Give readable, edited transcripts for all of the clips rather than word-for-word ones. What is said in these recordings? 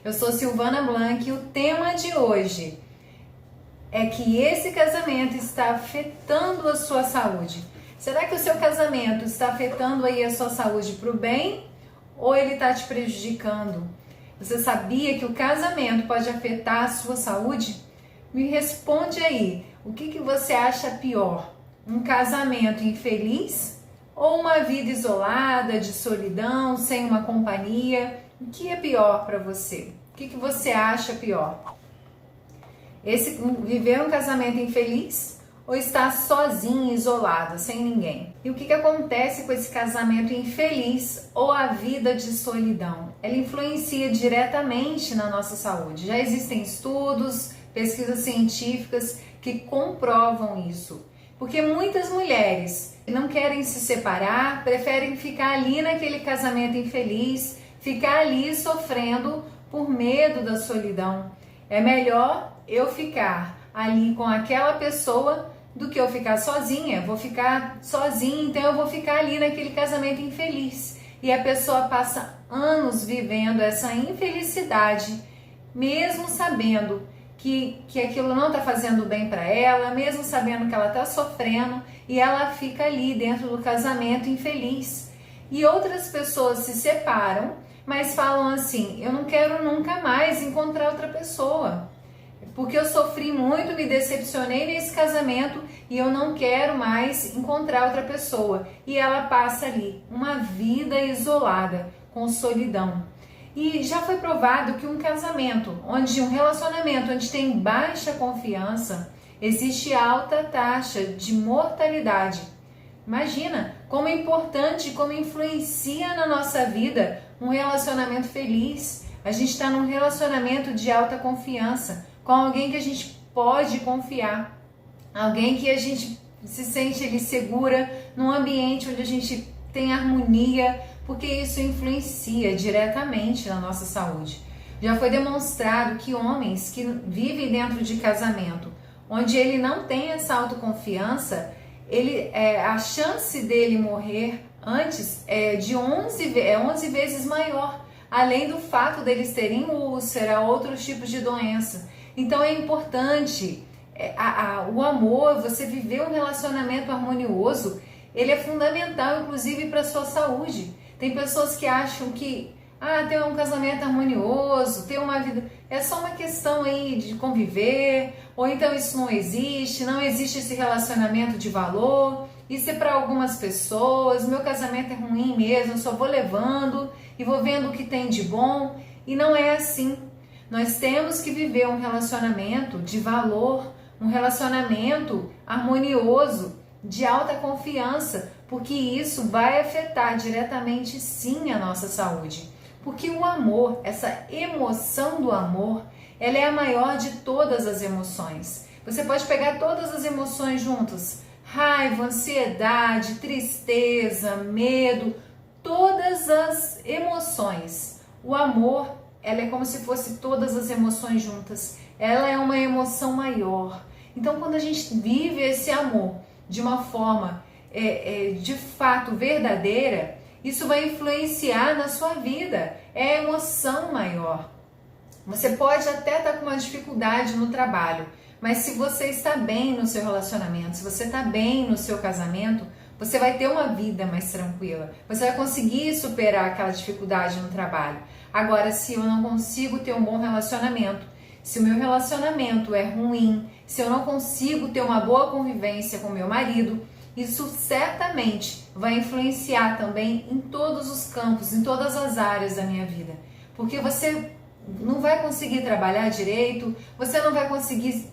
Eu sou Silvana Blanc e o tema de hoje é que esse casamento está afetando a sua saúde. Será que o seu casamento está afetando aí a sua saúde para o bem ou ele está te prejudicando? Você sabia que o casamento pode afetar a sua saúde? Me responde aí, o que você acha pior? Um casamento infeliz ou uma vida isolada, de solidão, sem uma companhia? O que é pior para você? O que você acha pior? Viver um casamento infeliz ou estar sozinho, isolado, sem ninguém? E o que acontece com esse casamento infeliz ou a vida de solidão? Ela influencia diretamente na nossa saúde. Já existem estudos, pesquisas científicas que comprovam isso. Porque muitas mulheres não querem se separar, preferem ficar ali naquele casamento infeliz, ficar ali sofrendo por medo da solidão. É melhor eu ficar ali com aquela pessoa do que eu ficar sozinha. Vou ficar sozinha, então eu vou ficar ali naquele casamento infeliz. E a pessoa passa anos vivendo essa infelicidade, mesmo sabendo que aquilo não está fazendo bem para ela, mesmo sabendo que ela está sofrendo, e ela fica ali dentro do casamento infeliz. E outras pessoas se separam, mas falam assim: eu não quero nunca mais encontrar outra pessoa, porque eu sofri muito, me decepcionei nesse casamento e eu não quero mais encontrar outra pessoa. E ela passa ali uma vida isolada, com solidão. E já foi provado que um relacionamento onde tem baixa confiança, existe alta taxa de mortalidade. Imagina como é importante, como influencia na nossa vida um relacionamento feliz. A gente está num relacionamento de alta confiança, com alguém que a gente pode confiar, alguém que a gente se sente ali segura, num ambiente onde a gente tem harmonia, porque isso influencia diretamente na nossa saúde. Já foi demonstrado que homens que vivem dentro de casamento, onde ele não tem essa autoconfiança, a chance dele morrer antes é de 11 vezes maior, além do fato deles terem úlcera, outros tipos de doença. Então é importante o amor, você viver um relacionamento harmonioso, ele é fundamental, inclusive, para a sua saúde. Tem pessoas que acham que ter um casamento harmonioso, ter uma vida, é só uma questão aí de conviver, ou então isso não existe esse relacionamento de valor, isso é para algumas pessoas, meu casamento é ruim mesmo, eu só vou levando e vou vendo o que tem de bom, e não é assim. Nós temos que viver um relacionamento de valor, um relacionamento harmonioso, de alta confiança, porque isso vai afetar diretamente sim a nossa saúde. Porque o amor, essa emoção do amor, ela é a maior de todas as emoções. Você pode pegar todas as emoções juntas: raiva, ansiedade, tristeza, medo, todas as emoções. O amor, ela é como se fosse todas as emoções juntas. Ela é uma emoção maior. Então, quando a gente vive esse amor de uma forma de fato verdadeira, isso vai influenciar na sua vida. É a emoção maior. Você pode até estar com uma dificuldade no trabalho, mas se você está bem no seu relacionamento, se você está bem no seu casamento, você vai ter uma vida mais tranquila. Você vai conseguir superar aquela dificuldade no trabalho. Agora, se eu não consigo ter um bom relacionamento, se o meu relacionamento é ruim, se eu não consigo ter uma boa convivência com meu marido, isso certamente vai influenciar também em todos os campos, em todas as áreas da minha vida. Porque você não vai conseguir trabalhar direito, você não vai conseguir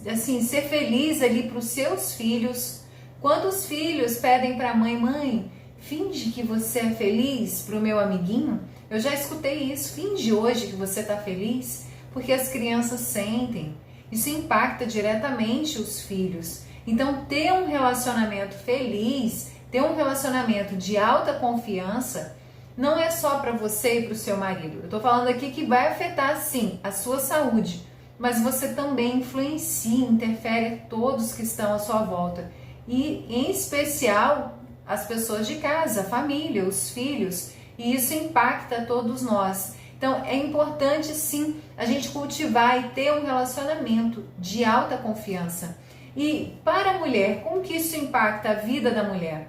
assim, ser feliz ali para os seus filhos. Quantos filhos pedem para a mãe, finge que você é feliz para o meu amiguinho? Eu já escutei isso, finge hoje que você está feliz, porque as crianças sentem. Isso impacta diretamente os filhos. Então, ter um relacionamento feliz, ter um relacionamento de alta confiança, não é só para você e para o seu marido. Eu estou falando aqui que vai afetar, sim, a sua saúde, mas você também influencia, interfere todos que estão à sua volta. E, em especial, as pessoas de casa, a família, os filhos. E isso impacta todos nós. Então é importante sim a gente cultivar e ter um relacionamento de alta confiança. E para a mulher, como que isso impacta a vida da mulher?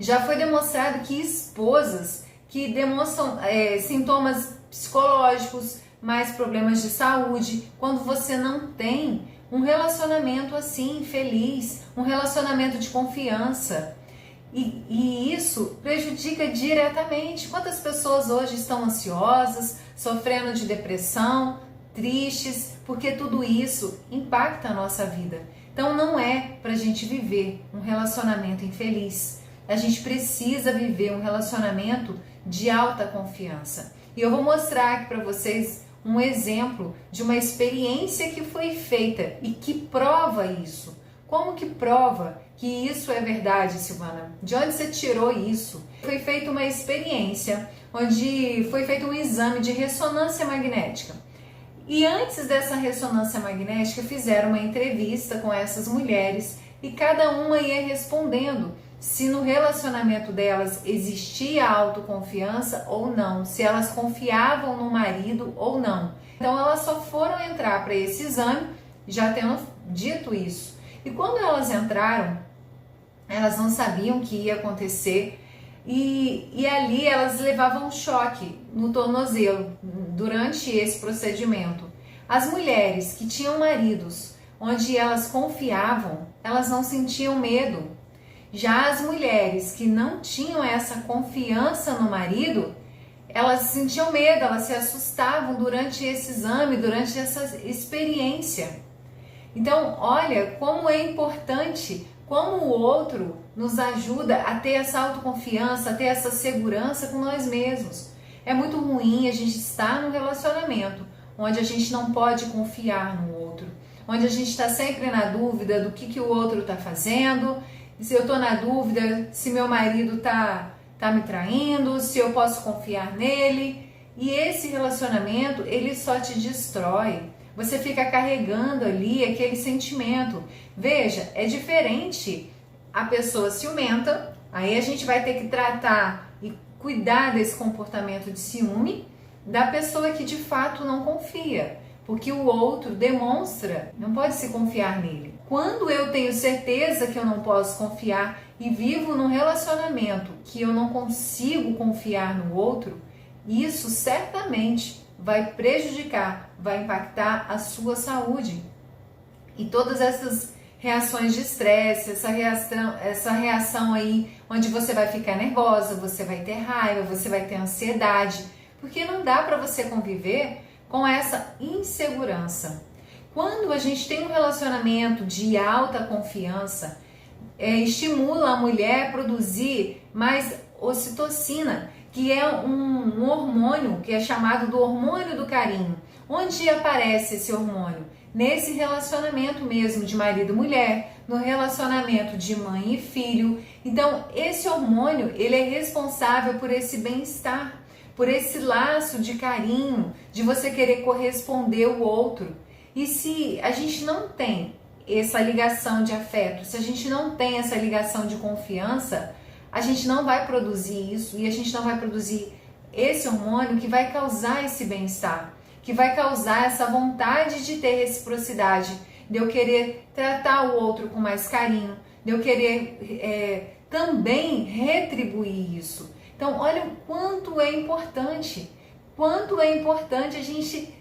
Já foi demonstrado que esposas que demonstram sintomas psicológicos, mais problemas de saúde, quando você não tem um relacionamento assim feliz, um relacionamento de confiança. E isso prejudica diretamente. Quantas pessoas hoje estão ansiosas, sofrendo de depressão, tristes, porque tudo isso impacta a nossa vida. Então não é para a gente viver um relacionamento infeliz. A gente precisa viver um relacionamento de alta confiança. E eu vou mostrar aqui para vocês um exemplo de uma experiência que foi feita e que prova isso. Como que prova que isso é verdade, Silvana? De onde você tirou isso? Foi feita uma experiência onde foi feito um exame de ressonância magnética. E antes dessa ressonância magnética, fizeram uma entrevista com essas mulheres e cada uma ia respondendo se no relacionamento delas existia autoconfiança ou não, se elas confiavam no marido ou não. Então elas só foram entrar para esse exame já tendo dito isso. E quando elas entraram, elas não sabiam o que ia acontecer e ali elas levavam um choque no tornozelo durante esse procedimento. As mulheres que tinham maridos onde elas confiavam, elas não sentiam medo. Já as mulheres que não tinham essa confiança no marido, elas sentiam medo, elas se assustavam durante esse exame, durante essa experiência. Então, olha como é importante, como o outro nos ajuda a ter essa autoconfiança, a ter essa segurança com nós mesmos. É muito ruim a gente estar num relacionamento onde a gente não pode confiar no outro, onde a gente está sempre na dúvida do que o outro está fazendo, se eu estou na dúvida se meu marido tá me traindo, se eu posso confiar nele. E esse relacionamento, ele só te destrói. Você fica carregando ali aquele sentimento. Veja, é diferente a pessoa ciumenta, aí a gente vai ter que tratar e cuidar desse comportamento de ciúme da pessoa que de fato não confia, porque o outro demonstra, não pode se confiar nele. Quando eu tenho certeza que eu não posso confiar e vivo num relacionamento que eu não consigo confiar no outro, isso certamente vai prejudicar, vai impactar a sua saúde. E todas essas reações de estresse, essa reação aí, onde você vai ficar nervosa, você vai ter raiva, você vai ter ansiedade, porque não dá para você conviver com essa insegurança. Quando a gente tem um relacionamento de alta confiança, estimula a mulher a produzir mais ocitocina, que é um hormônio que é chamado do hormônio do carinho. Onde aparece esse hormônio? Nesse relacionamento mesmo de marido e mulher, no relacionamento de mãe e filho. Então, esse hormônio, ele é responsável por esse bem-estar, por esse laço de carinho, de você querer corresponder ao outro. E se a gente não tem essa ligação de afeto, se a gente não tem essa ligação de confiança, a gente não vai produzir isso e a gente não vai produzir esse hormônio que vai causar esse bem-estar, que vai causar essa vontade de ter reciprocidade, de eu querer tratar o outro com mais carinho, de eu querer também retribuir isso. Então, olha o quanto é importante a gente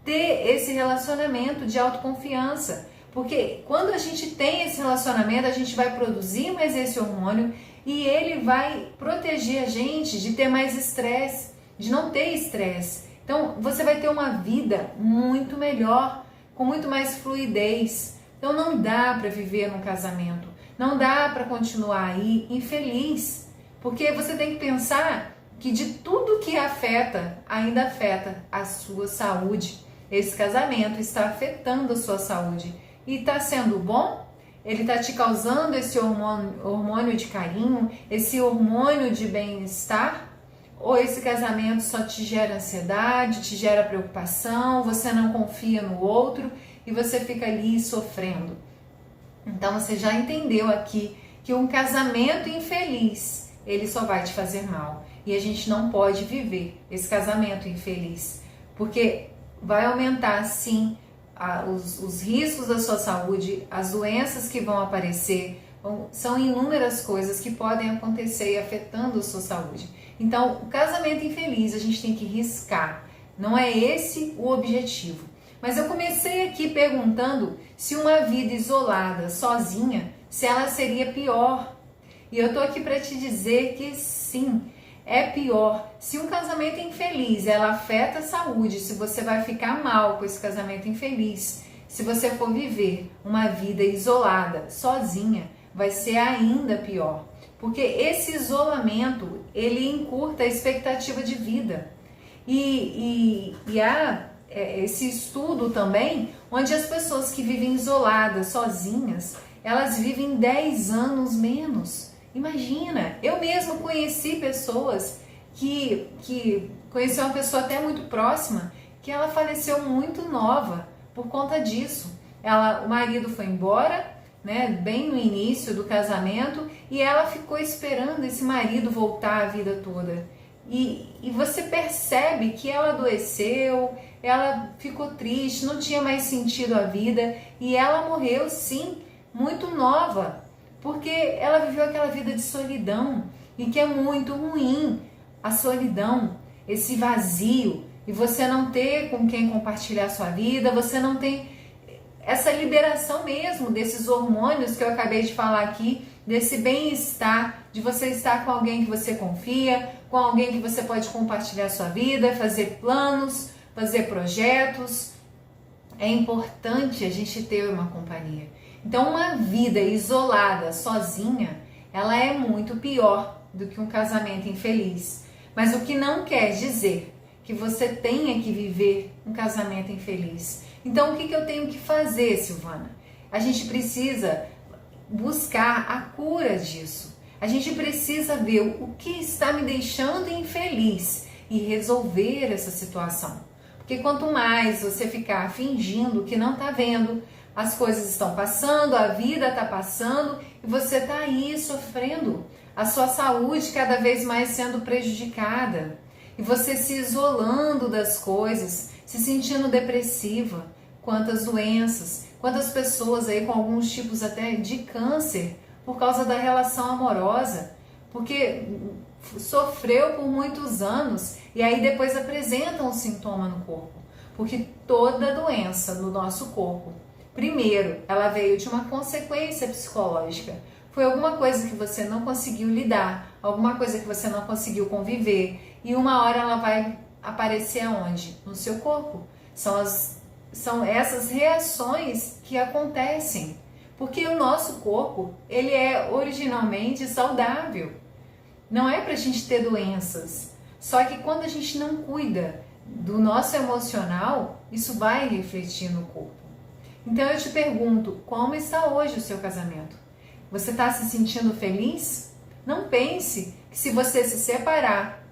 ter esse relacionamento de autoconfiança. Porque quando a gente tem esse relacionamento, a gente vai produzir mais esse hormônio e ele vai proteger a gente de ter mais estresse, de não ter estresse. Então, você vai ter uma vida muito melhor, com muito mais fluidez. Então, não dá para viver num casamento, não dá para continuar aí infeliz. Porque você tem que pensar que de tudo que afeta, ainda afeta a sua saúde. Esse casamento está afetando a sua saúde. E está sendo bom? Ele está te causando esse hormônio de carinho, esse hormônio de bem-estar? Ou esse casamento só te gera ansiedade, te gera preocupação, você não confia no outro e você fica ali sofrendo? Então você já entendeu aqui que um casamento infeliz, ele só vai te fazer mal. e a gente não pode viver esse casamento infeliz, porque vai aumentar sim os riscos da sua saúde, as doenças que vão aparecer, são inúmeras coisas que podem acontecer e afetando a sua saúde. Então, o casamento infeliz a gente tem que riscar, não é esse o objetivo. Mas eu comecei aqui perguntando se uma vida isolada, sozinha, se ela seria pior. E eu tô aqui para te dizer que sim, é pior. Se um casamento infeliz, ela afeta a saúde, se você vai ficar mal com esse casamento infeliz, se você for viver uma vida isolada, sozinha, vai ser ainda pior. Porque esse isolamento, ele encurta a expectativa de vida. E há esse estudo também, onde as pessoas que vivem isoladas, sozinhas, elas vivem 10 anos menos. Imagina, eu mesmo conheci pessoas que conheci uma pessoa até muito próxima, que ela faleceu muito nova por conta disso. O marido foi embora, né, bem no início do casamento, e ela ficou esperando esse marido voltar a vida toda. E você percebe que ela adoeceu, ela ficou triste, não tinha mais sentido a vida, e ela morreu sim, muito nova, porque ela viveu aquela vida de solidão, e que é muito ruim a solidão, esse vazio, e você não ter com quem compartilhar a sua vida, você não tem essa liberação mesmo desses hormônios que eu acabei de falar aqui, desse bem-estar, de você estar com alguém que você confia, com alguém que você pode compartilhar a sua vida, fazer planos, fazer projetos. É importante a gente ter uma companhia. Então, uma vida isolada, sozinha, ela é muito pior do que um casamento infeliz. Mas o que não quer dizer que você tenha que viver um casamento infeliz. Então, o que eu tenho que fazer, Silvana? A gente precisa buscar a cura disso. A gente precisa ver o que está me deixando infeliz e resolver essa situação. Porque quanto mais você ficar fingindo que não está vendo, as coisas estão passando, a vida está passando e você está aí sofrendo. A sua saúde cada vez mais sendo prejudicada. E você se isolando das coisas, se sentindo depressiva. Quantas doenças, quantas pessoas aí com alguns tipos até de câncer por causa da relação amorosa, porque sofreu por muitos anos e aí depois apresenta um sintoma no corpo. Porque toda doença no nosso corpo, primeiro, ela veio de uma consequência psicológica. Foi alguma coisa que você não conseguiu lidar, alguma coisa que você não conseguiu conviver, e uma hora ela vai aparecer aonde? No seu corpo. São essas reações que acontecem, porque o nosso corpo, ele é originalmente saudável. Não é pra gente ter doenças. Só que quando a gente não cuida do nosso emocional, isso vai refletir no corpo. Então eu te pergunto, como está hoje o seu casamento? Você está se sentindo feliz? Não pense que se você se separar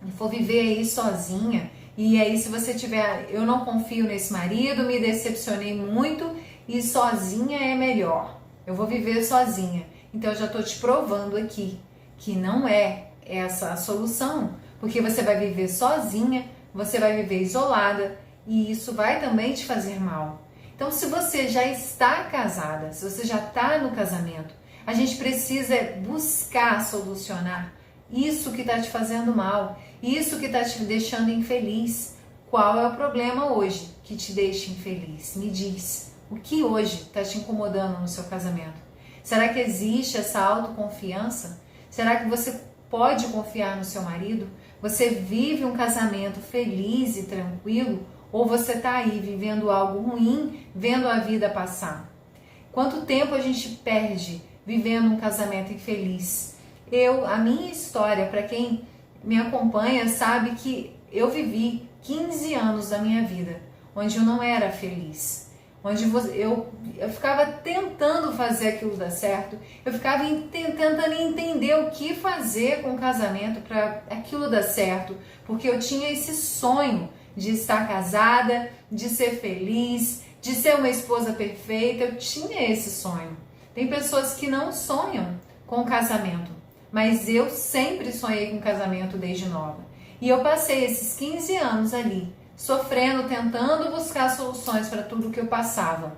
e for viver aí sozinha, e aí se você tiver, eu não confio nesse marido, me decepcionei muito e sozinha é melhor, eu vou viver sozinha. Então eu já estou te provando aqui que não é essa a solução, porque você vai viver sozinha, você vai viver isolada e isso vai também te fazer mal. Então se você já está casada, se você já está no casamento, a gente precisa buscar solucionar isso que está te fazendo mal, isso que está te deixando infeliz. Qual é o problema hoje que te deixa infeliz? Me diz, o que hoje está te incomodando no seu casamento? Será que existe essa autoconfiança? Será que você pode confiar no seu marido? Você vive um casamento feliz e tranquilo? Ou você está aí vivendo algo ruim, vendo a vida passar? Quanto tempo a gente perde vivendo um casamento infeliz? A minha história, para quem me acompanha, sabe que eu vivi 15 anos da minha vida onde eu não era feliz, onde eu ficava tentando fazer aquilo dar certo, eu ficava tentando entender o que fazer com o casamento para aquilo dar certo, porque eu tinha esse sonho de estar casada, de ser feliz, de ser uma esposa perfeita. Eu tinha esse sonho. Tem pessoas que não sonham com o casamento, mas eu sempre sonhei com um casamento desde nova. E eu passei esses 15 anos ali, sofrendo, tentando buscar soluções para tudo que eu passava.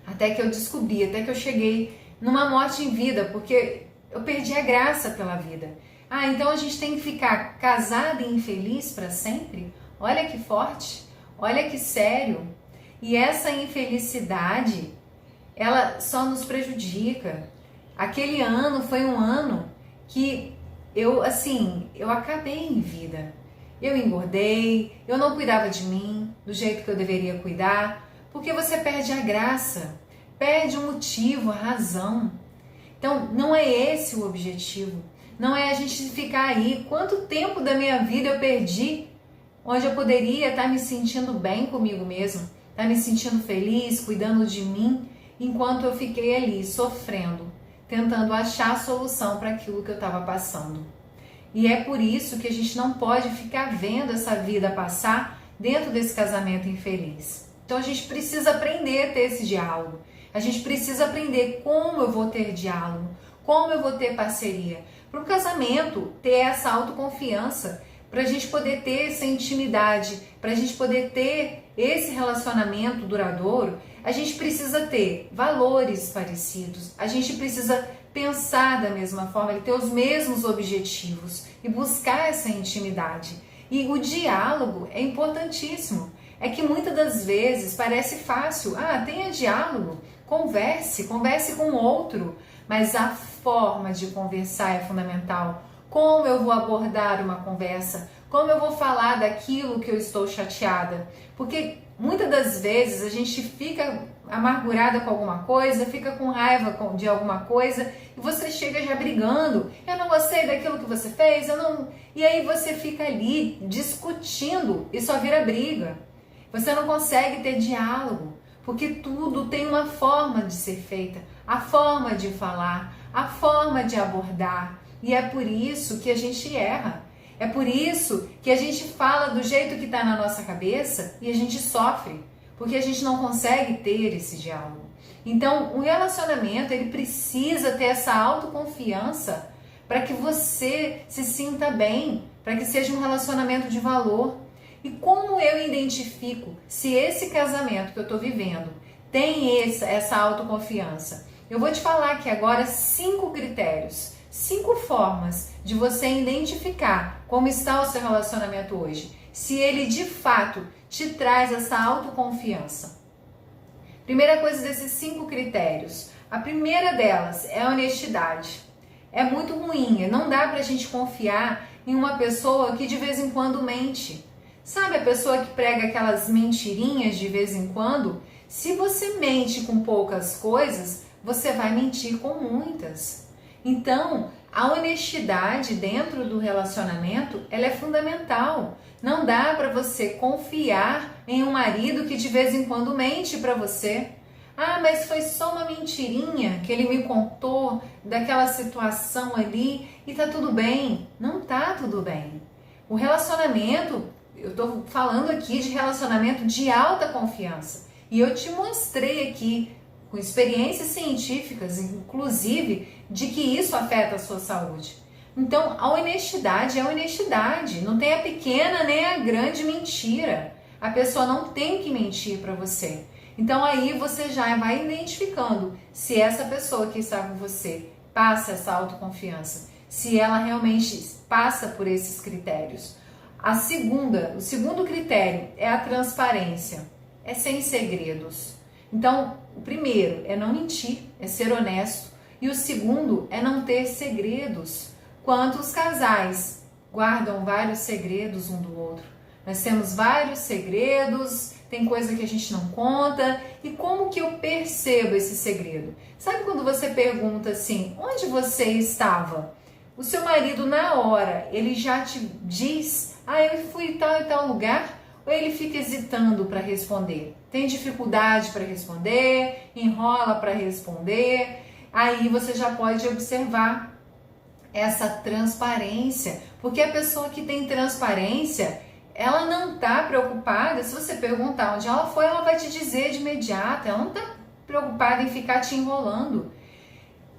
Até que eu descobri, até que eu cheguei numa morte em vida, porque eu perdi a graça pela vida. Ah, então a gente tem que ficar casado e infeliz para sempre? Olha que forte, olha que sério. E essa infelicidade, ela só nos prejudica. Aquele ano foi um ano que eu acabei em vida. Eu engordei, eu não cuidava de mim do jeito que eu deveria cuidar, porque você perde a graça, perde o motivo, a razão. Então, não é esse o objetivo. Não é a gente ficar aí. Quanto tempo da minha vida eu perdi, onde eu poderia estar me sentindo bem comigo mesmo, estar me sentindo feliz, cuidando de mim, enquanto eu fiquei ali sofrendo, tentando achar a solução para aquilo que eu estava passando. E é por isso que a gente não pode ficar vendo essa vida passar dentro desse casamento infeliz. Então a gente precisa aprender a ter esse diálogo. A gente precisa aprender como eu vou ter diálogo, como eu vou ter parceria. Para um casamento ter essa autoconfiança, para a gente poder ter essa intimidade, para a gente poder ter esse relacionamento duradouro, a gente precisa ter valores parecidos, a gente precisa pensar da mesma forma, ter os mesmos objetivos e buscar essa intimidade. E o diálogo é importantíssimo. É que muitas das vezes parece fácil, tenha diálogo, converse com o outro, mas a forma de conversar é fundamental. Como eu vou abordar uma conversa? Como eu vou falar daquilo que eu estou chateada? Porque muitas das vezes a gente fica amargurada com alguma coisa, fica com raiva de alguma coisa e você chega já brigando. Eu não gostei daquilo que você fez, E aí você fica ali discutindo e só vira briga. Você não consegue ter diálogo, porque tudo tem uma forma de ser feita, a forma de falar, a forma de abordar. E é por isso que a gente erra. É por isso que a gente fala do jeito que está na nossa cabeça e a gente sofre, porque a gente não consegue ter esse diálogo. Então, o relacionamento, ele precisa ter essa autoconfiança para que você se sinta bem, para que seja um relacionamento de valor. E como eu identifico se esse casamento que eu estou vivendo tem essa autoconfiança? Eu vou te falar aqui agora 5 critérios, 5 formas de você identificar como está o seu relacionamento hoje, se ele de fato te traz essa autoconfiança. Primeira coisa desses 5 critérios, a primeira delas é a honestidade. É muito ruim, não dá pra gente confiar em uma pessoa que de vez em quando mente. Sabe a pessoa que prega aquelas mentirinhas de vez em quando? Se você mente com poucas coisas, você vai mentir com muitas. Então, a honestidade dentro do relacionamento, ela é fundamental. Não dá para você confiar em um marido que de vez em quando mente para você. Mas foi só uma mentirinha que ele me contou daquela situação ali e tá tudo bem. Não tá tudo bem. O relacionamento, eu tô falando aqui de relacionamento de alta confiança. E eu te mostrei aqui, com experiências científicas, inclusive, de que isso afeta a sua saúde. Então, a honestidade é honestidade. Não tem a pequena nem a grande mentira. A pessoa não tem que mentir para você. Então, aí você já vai identificando se essa pessoa que está com você passa essa autoconfiança, se ela realmente passa por esses critérios. O segundo critério é a transparência, é sem segredos. Então, o primeiro é não mentir, é ser honesto. E o segundo é não ter segredos. Quantos casais guardam vários segredos um do outro? Nós temos vários segredos, tem coisa que a gente não conta. E como que eu percebo esse segredo? Sabe quando você pergunta assim, onde você estava? O seu marido na hora, ele já te diz, eu fui em tal e tal lugar, ou ele fica hesitando para responder? Tem dificuldade para responder, enrola para responder, aí você já pode observar essa transparência, porque a pessoa que tem transparência, ela não está preocupada, se você perguntar onde ela foi, ela vai te dizer de imediato, ela não está preocupada em ficar te enrolando.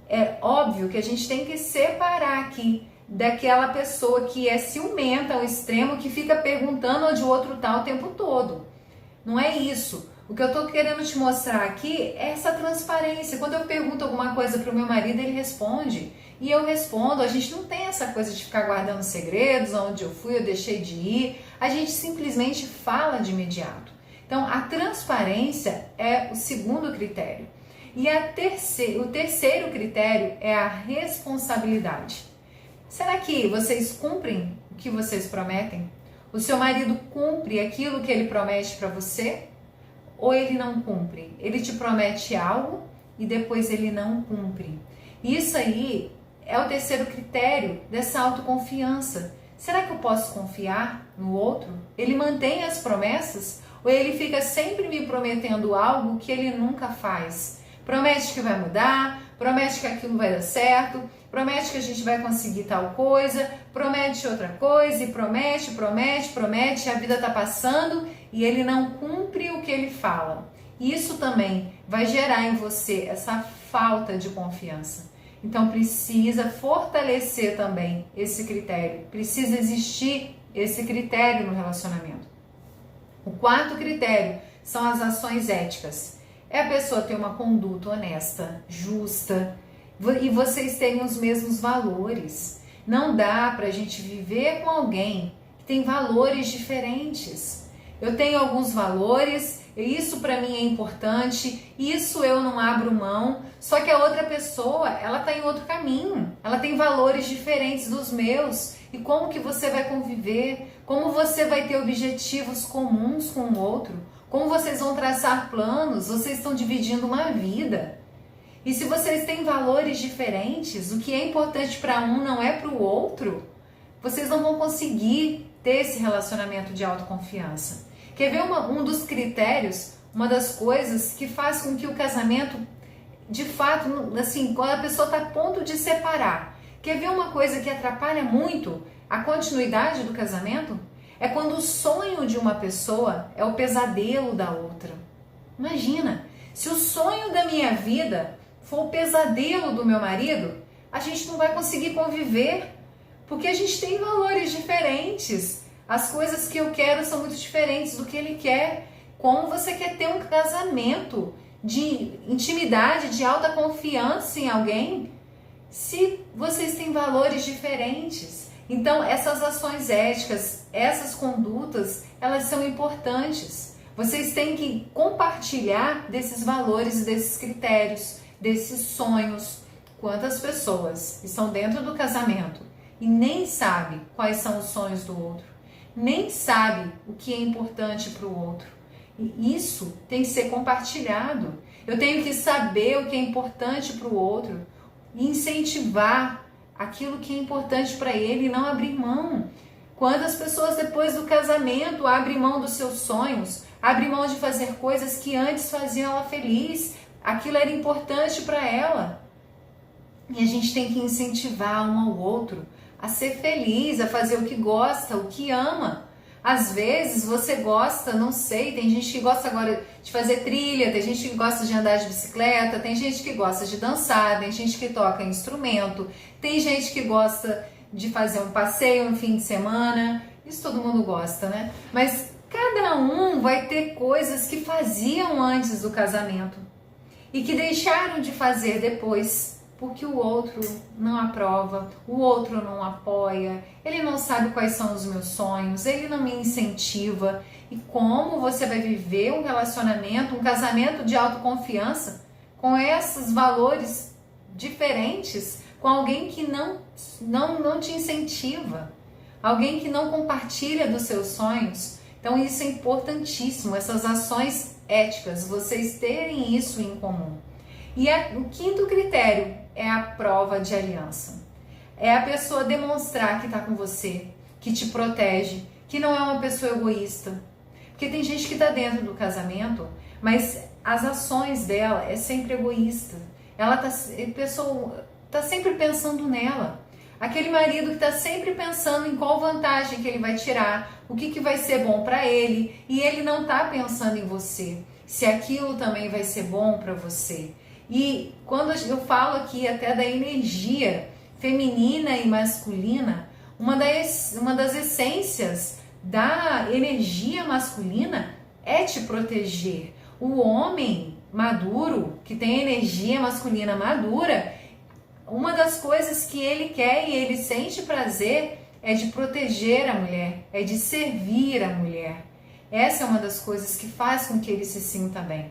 É óbvio que a gente tem que separar aqui daquela pessoa que é ciumenta ao extremo, que fica perguntando onde o outro tá o tempo todo. Não é isso. O que eu tô querendo te mostrar aqui é essa transparência. Quando eu pergunto alguma coisa pro meu marido, ele responde. E eu respondo. A gente não tem essa coisa de ficar guardando segredos, onde eu fui, eu deixei de ir. A gente simplesmente fala de imediato. Então, a transparência é o segundo critério. E o terceiro critério é a responsabilidade. Será que vocês cumprem o que vocês prometem? O seu marido cumpre aquilo que ele promete para você? Ou ele não cumpre? Ele te promete algo e depois ele não cumpre. Isso aí é o terceiro critério dessa autoconfiança. Será que eu posso confiar no outro? Ele mantém as promessas? Ou ele fica sempre me prometendo algo que ele nunca faz? Promete que vai mudar, promete que aquilo vai dar certo, promete que a gente vai conseguir tal coisa, promete outra coisa e promete, a vida tá passando e ele não cumpre o que ele fala. Isso também vai gerar em você essa falta de confiança. Então precisa fortalecer também esse critério, precisa existir esse critério no relacionamento. O quarto critério são as ações éticas. É a pessoa ter uma conduta honesta, justa, e vocês terem os mesmos valores. Não dá pra gente viver com alguém que tem valores diferentes. Eu tenho alguns valores, isso pra mim é importante, isso eu não abro mão, só que a outra pessoa, ela tá em outro caminho, ela tem valores diferentes dos meus. E como que você vai conviver? Como você vai ter objetivos comuns com o outro? Como vocês vão traçar planos? Vocês estão dividindo uma vida. E se vocês têm valores diferentes, o que é importante para um não é para o outro, vocês não vão conseguir ter esse relacionamento de autoconfiança. Quer ver um dos critérios, uma das coisas que faz com que o casamento, de fato, assim, quando a pessoa está a ponto de separar, quer ver uma coisa que atrapalha muito a continuidade do casamento? É quando o sonho de uma pessoa é o pesadelo da outra. Imagina, se o sonho da minha vida for o pesadelo do meu marido, a gente não vai conseguir conviver, porque a gente tem valores diferentes. As coisas que eu quero são muito diferentes do que ele quer. Como você quer ter um casamento de intimidade, de alta confiança em alguém, se vocês têm valores diferentes? Então, essas ações éticas, essas condutas, elas são importantes. Vocês têm que compartilhar desses valores, desses critérios, desses sonhos. Quantas pessoas estão dentro do casamento e nem sabem quais são os sonhos do outro, nem sabem o que é importante para o outro. E isso tem que ser compartilhado. Eu tenho que saber o que é importante para o outro e incentivar aquilo que é importante para ele e não abrir mão. Quantas pessoas depois do casamento abrem mão dos seus sonhos, abrem mão de fazer coisas que antes faziam ela feliz, aquilo era importante para ela. E a gente tem que incentivar um ao outro a ser feliz, a fazer o que gosta, o que ama. Às vezes você gosta, não sei, tem gente que gosta agora de fazer trilha, tem gente que gosta de andar de bicicleta, tem gente que gosta de dançar, tem gente que toca instrumento, tem gente que gosta de fazer um passeio no fim de semana, isso todo mundo gosta, né? Mas cada um vai ter coisas que faziam antes do casamento e que deixaram de fazer depois, porque o outro não aprova, o outro não apoia, ele não sabe quais são os meus sonhos, ele não me incentiva. E como você vai viver um relacionamento, um casamento de autoconfiança com esses valores diferentes, com alguém que não te incentiva, alguém que não compartilha dos seus sonhos? Então isso é importantíssimo, essas ações éticas, vocês terem isso em comum. E o quinto critério é a prova de aliança. É a pessoa demonstrar que está com você, que te protege, que não é uma pessoa egoísta. Porque tem gente que está dentro do casamento, mas as ações dela é sempre egoísta. A pessoa está sempre pensando nela. Aquele marido que está sempre pensando em qual vantagem que ele vai tirar, o que vai ser bom para ele, e ele não está pensando em você, se aquilo também vai ser bom para você. E quando eu falo aqui até da energia feminina e masculina, uma das essências da energia masculina é te proteger. O homem maduro, que tem energia masculina madura, uma das coisas que ele quer e ele sente prazer é de proteger a mulher, é de servir a mulher. Essa é uma das coisas que faz com que ele se sinta bem.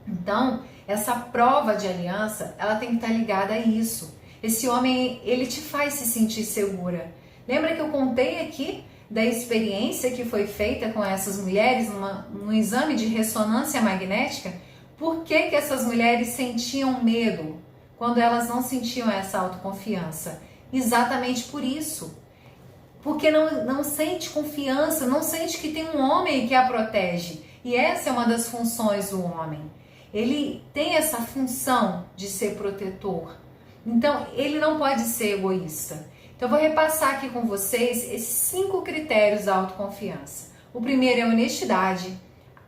Então, essa prova de aliança, ela tem que estar ligada a isso. Esse homem, ele te faz se sentir segura. Lembra que eu contei aqui da experiência que foi feita com essas mulheres num exame de ressonância magnética? Por que que essas mulheres sentiam medo quando elas não sentiam essa autoconfiança? Exatamente por isso. Porque não sente confiança, não sente que tem um homem que a protege. E essa é uma das funções do homem. Ele tem essa função de ser protetor. Então, ele não pode ser egoísta. Então, eu vou repassar aqui com vocês esses 5 critérios da autoconfiança. O primeiro é honestidade.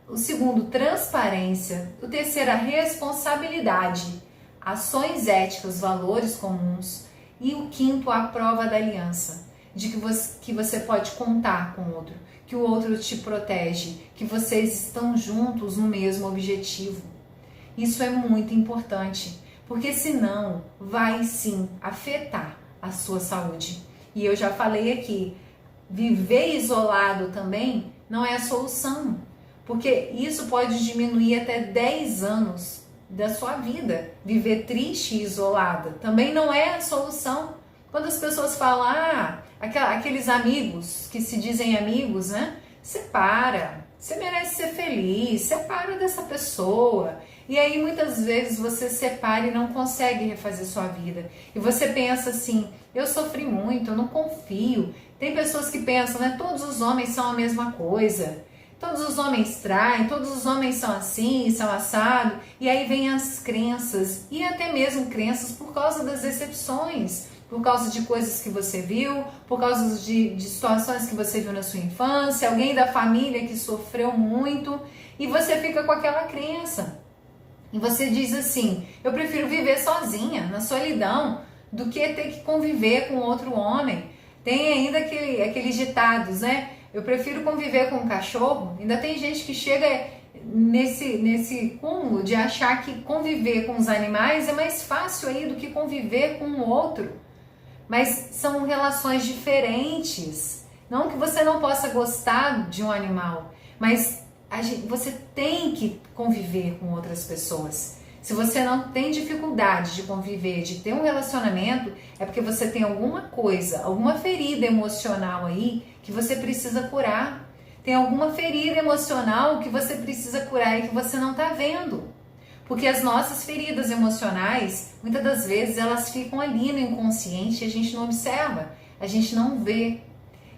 O segundo, transparência. O terceiro, a responsabilidade. Ações éticas, valores comuns. E o quinto, a prova da aliança. De que você pode contar com o outro. Que o outro te protege. Que vocês estão juntos no mesmo objetivo. Isso é muito importante. Porque senão vai sim afetar a sua saúde. E eu já falei aqui, viver isolado também não é a solução, porque isso pode diminuir até 10 anos da sua vida. Viver triste e isolada também não é a solução. Quando as pessoas falam, aqueles amigos que se dizem amigos, né? Separa, você merece ser feliz, separa dessa pessoa. E aí muitas vezes você separa e não consegue refazer sua vida. E você pensa assim, eu sofri muito, eu não confio. Tem pessoas que pensam, né? Todos os homens são a mesma coisa. Todos os homens traem, todos os homens são assim, são assado. E aí vem as crenças, e até mesmo crenças por causa das decepções. Por causa de coisas que você viu, por causa de situações que você viu na sua infância, alguém da família que sofreu muito. E você fica com aquela crença. E você diz assim, eu prefiro viver sozinha, na solidão, do que ter que conviver com outro homem. Tem ainda aqueles ditados, né? Eu prefiro conviver com um cachorro. Ainda tem gente que chega nesse cúmulo de achar que conviver com os animais é mais fácil aí do que conviver com o outro. Mas são relações diferentes. Não que você não possa gostar de um animal, mas você tem que conviver com outras pessoas. Se você não tem dificuldade de conviver, de ter um relacionamento, é porque você tem alguma coisa, alguma ferida emocional aí que você precisa curar. Tem alguma ferida emocional que você precisa curar e que você não está vendo. Porque as nossas feridas emocionais, muitas das vezes, elas ficam ali no inconsciente e a gente não observa, a gente não vê.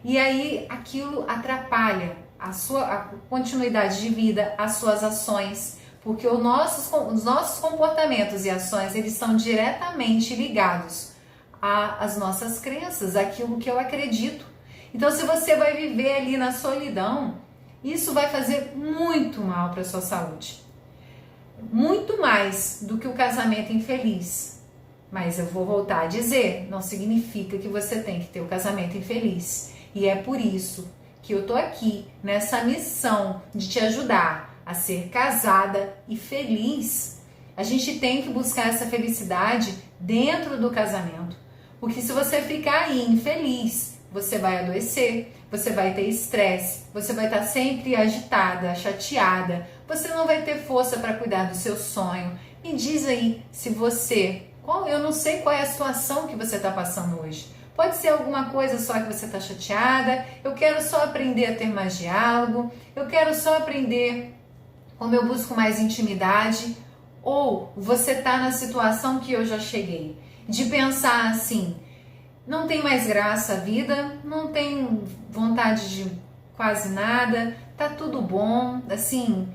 E aí aquilo atrapalha a continuidade de vida, as suas ações, porque os nossos comportamentos e ações, eles são diretamente ligados às nossas crenças, àquilo que eu acredito. Então, se você vai viver ali na solidão, isso vai fazer muito mal para a sua saúde. Muito mais do que o casamento infeliz. Mas eu vou voltar a dizer, não significa que você tem que ter o casamento infeliz. E é por isso que eu tô aqui nessa missão de te ajudar a ser casada e feliz. A gente tem que buscar essa felicidade dentro do casamento. Porque se você ficar aí infeliz, você vai adoecer, você vai ter estresse, você vai estar sempre agitada, chateada, você não vai ter força para cuidar do seu sonho. Me diz aí se eu não sei qual é a situação que você está passando hoje. Pode ser alguma coisa só que você está chateada, eu quero só aprender a ter mais diálogo, eu quero só aprender como eu busco mais intimidade, ou você está na situação que eu já cheguei, de pensar assim, não tem mais graça a vida, não tenho vontade de quase nada, tá tudo bom, assim,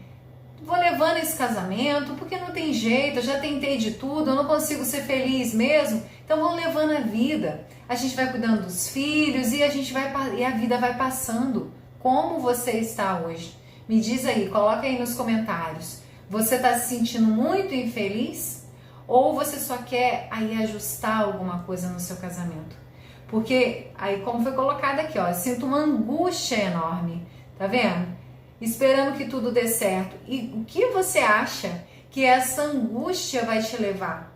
vou levando esse casamento, porque não tem jeito, eu já tentei de tudo, eu não consigo ser feliz mesmo, então vamos levando a vida. A gente vai cuidando dos filhos e a vida vai passando. Como você está hoje? Me diz aí, coloca aí nos comentários. Você está se sentindo muito infeliz? Ou você só quer aí ajustar alguma coisa no seu casamento? Porque aí, como foi colocado aqui, ó, eu sinto uma angústia enorme, tá vendo? Esperando que tudo dê certo. E o que você acha que essa angústia vai te levar?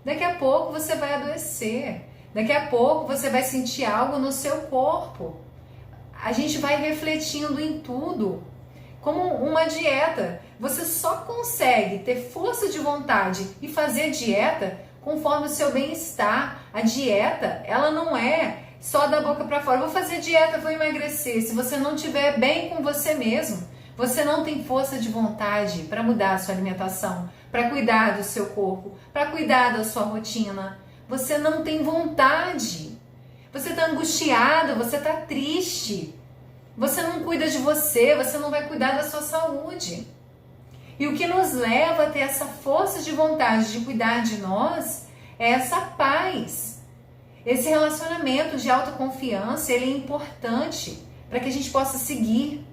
Daqui a pouco você vai adoecer. Daqui a pouco você vai sentir algo no seu corpo. A gente vai refletindo em tudo. Como uma dieta. Você só consegue ter força de vontade e fazer dieta conforme o seu bem-estar. A dieta, ela não é só da boca para fora. Vou fazer dieta, vou emagrecer. Se você não estiver bem com você mesmo, você não tem força de vontade para mudar a sua alimentação, para cuidar do seu corpo, para cuidar da sua rotina. Você não tem vontade. Você está angustiado, você está triste. Você não cuida de você, você não vai cuidar da sua saúde. E o que nos leva a ter essa força de vontade de cuidar de nós é essa paz. Esse relacionamento de autoconfiança, ele é importante para que a gente possa seguir.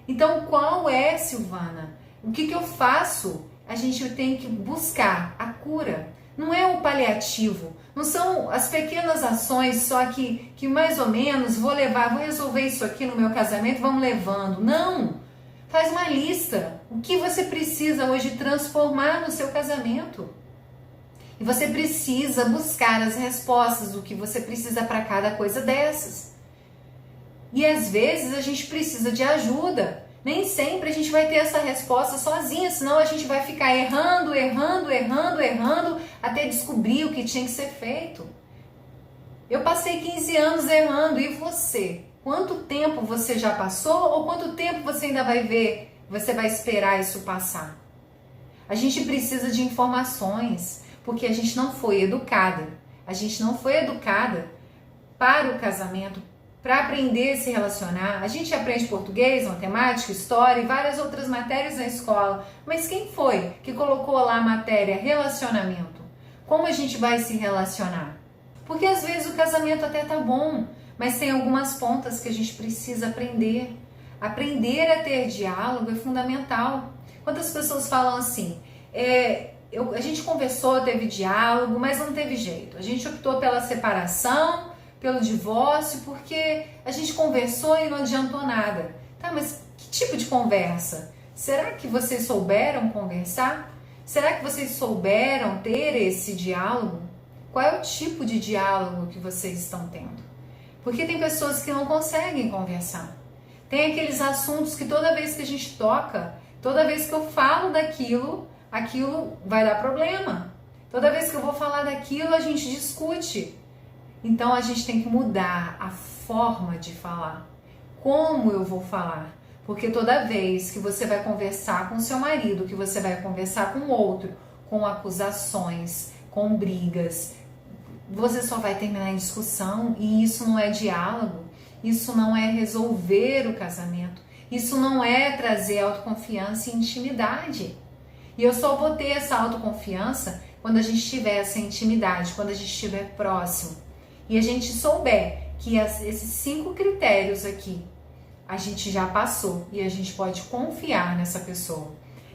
Então, qual é, Silvana? O que eu faço? A gente tem que buscar a cura. Não é o paliativo. Não são as pequenas ações só que mais ou menos vou resolver isso aqui no meu casamento, vamos levando. Não! Faz uma lista. O que você precisa hoje transformar no seu casamento? E você precisa buscar as respostas do que você precisa para cada coisa dessas. E às vezes a gente precisa de ajuda. Nem sempre a gente vai ter essa resposta sozinha, senão a gente vai ficar errando até descobrir o que tinha que ser feito. Eu passei 15 anos errando, e você? Quanto tempo você já passou ou quanto tempo você ainda vai ver? Você vai esperar isso passar? A gente precisa de informações, porque a gente não foi educada. A gente não foi educada para o casamento, para aprender a se relacionar. A gente aprende português, matemática, história e várias outras matérias na escola. Mas quem foi que colocou lá a matéria relacionamento? Como a gente vai se relacionar? Porque às vezes o casamento até tá bom, mas tem algumas pontas que a gente precisa aprender. Aprender a ter diálogo é fundamental. Quantas pessoas falam assim, a gente conversou, teve diálogo, mas não teve jeito. A gente optou pela separação, pelo divórcio, porque a gente conversou e não adiantou nada. Tá, mas que tipo de conversa? Será que vocês souberam conversar? Será que vocês souberam ter esse diálogo? Qual é o tipo de diálogo que vocês estão tendo? Porque tem pessoas que não conseguem conversar. Tem aqueles assuntos que toda vez que a gente toca, toda vez que eu falo daquilo, aquilo vai dar problema. Toda vez que eu vou falar daquilo, a gente discute. Então a gente tem que mudar a forma de falar. Como eu vou falar? Porque toda vez que você vai conversar com seu marido, que você vai conversar com outro, com acusações, com brigas, você só vai terminar em discussão, e isso não é diálogo, isso não é resolver o casamento, isso não é trazer autoconfiança e intimidade. E eu só vou ter essa autoconfiança quando a gente tiver essa intimidade, quando a gente estiver próximo. E a gente souber que esses 5 critérios aqui a gente já passou e a gente pode confiar nessa pessoa.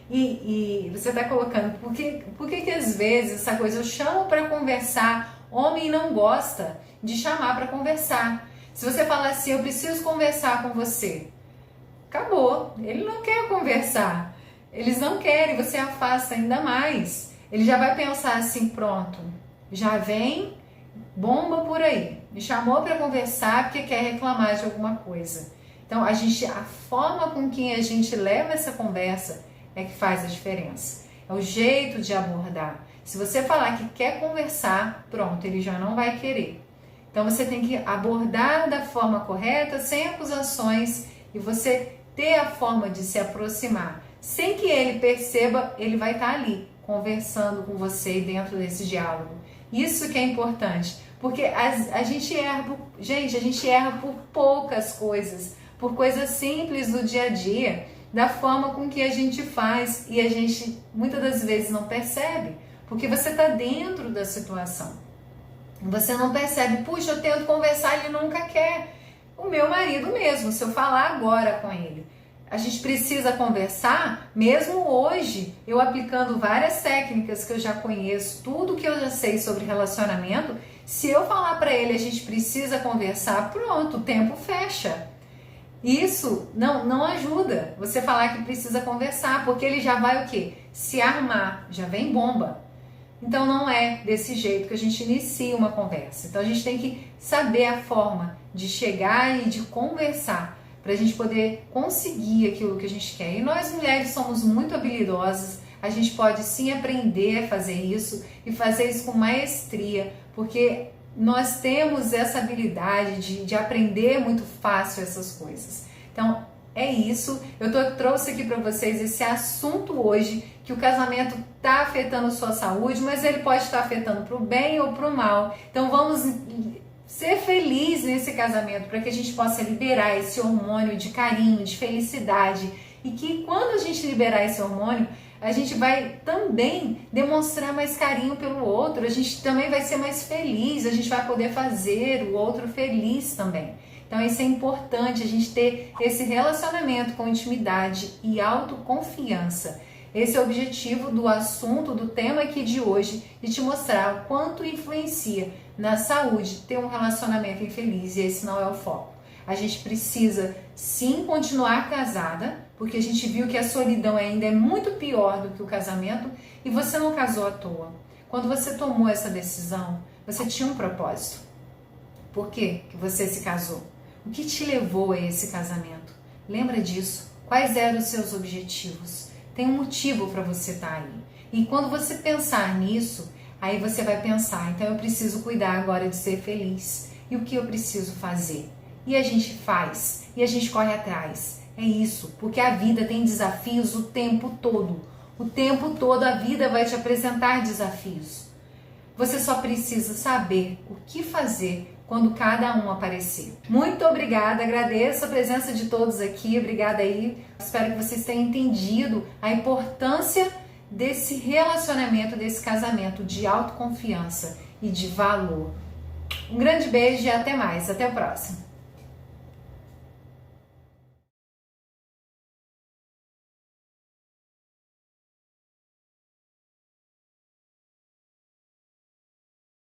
E você está colocando, por que às vezes essa coisa eu chamo para conversar, homem não gosta de chamar para conversar. Se você falar assim, eu preciso conversar com você, acabou, ele não quer conversar, eles não querem, você afasta ainda mais. Ele já vai pensar assim, pronto, já vem bomba por aí, me chamou para conversar porque quer reclamar de alguma coisa. Então a forma com que a gente leva essa conversa é que faz a diferença, é o jeito de abordar. Se você falar que quer conversar, pronto, ele já não vai querer. Então você tem que abordar da forma correta, sem acusações, e você ter a forma de se aproximar. Sem que ele perceba, ele vai estar ali, conversando com você dentro desse diálogo. Isso que é importante, porque a gente erra por poucas coisas, por coisas simples do dia a dia, da forma com que a gente faz, e a gente muitas das vezes não percebe, porque você está dentro da situação. Você não percebe, puxa, eu tento conversar, ele nunca quer. O meu marido mesmo, se eu falar agora com ele, a gente precisa conversar, mesmo hoje, eu aplicando várias técnicas que eu já conheço, tudo que eu já sei sobre relacionamento, se eu falar para ele a gente precisa conversar, pronto, o tempo fecha. Isso não ajuda você falar que precisa conversar, porque ele já vai o quê? Se armar, já vem bomba. Então não é desse jeito que a gente inicia uma conversa. Então a gente tem que saber a forma de chegar e de conversar para a gente poder conseguir aquilo que a gente quer. E nós mulheres somos muito habilidosas, a gente pode sim aprender a fazer isso e fazer isso com maestria, porque nós temos essa habilidade de aprender muito fácil essas coisas. Então é isso, eu trouxe aqui para vocês esse assunto hoje, que o casamento está afetando sua saúde, mas ele pode estar afetando para o bem ou para o mal. Então vamos ser feliz nesse casamento, para que a gente possa liberar esse hormônio de carinho, de felicidade, e que quando a gente liberar esse hormônio, a gente vai também demonstrar mais carinho pelo outro, a gente também vai ser mais feliz, a gente vai poder fazer o outro feliz também. Então isso é importante, a gente ter esse relacionamento com intimidade e autoconfiança. Esse é o objetivo do assunto, do tema aqui de hoje, de te mostrar o quanto influencia na saúde ter um relacionamento infeliz, e esse não é o foco. A gente precisa sim continuar casada, porque a gente viu que a solidão ainda é muito pior do que o casamento, e você não casou à toa. Quando você tomou essa decisão, você tinha um propósito. Por que você se casou? O que te levou a esse casamento? Lembra disso? Quais eram os seus objetivos? Tem um motivo para você estar aí. E quando você pensar nisso, aí você vai pensar, então eu preciso cuidar agora de ser feliz. E o que eu preciso fazer? E a gente faz, e a gente corre atrás. É isso, porque a vida tem desafios o tempo todo. O tempo todo a vida vai te apresentar desafios. Você só precisa saber o que fazer quando cada um aparecer. Muito obrigada, agradeço a presença de todos aqui, obrigada aí. Espero que vocês tenham entendido a importância desse relacionamento, desse casamento de autoconfiança e de valor. Um grande beijo e até mais, até o próximo.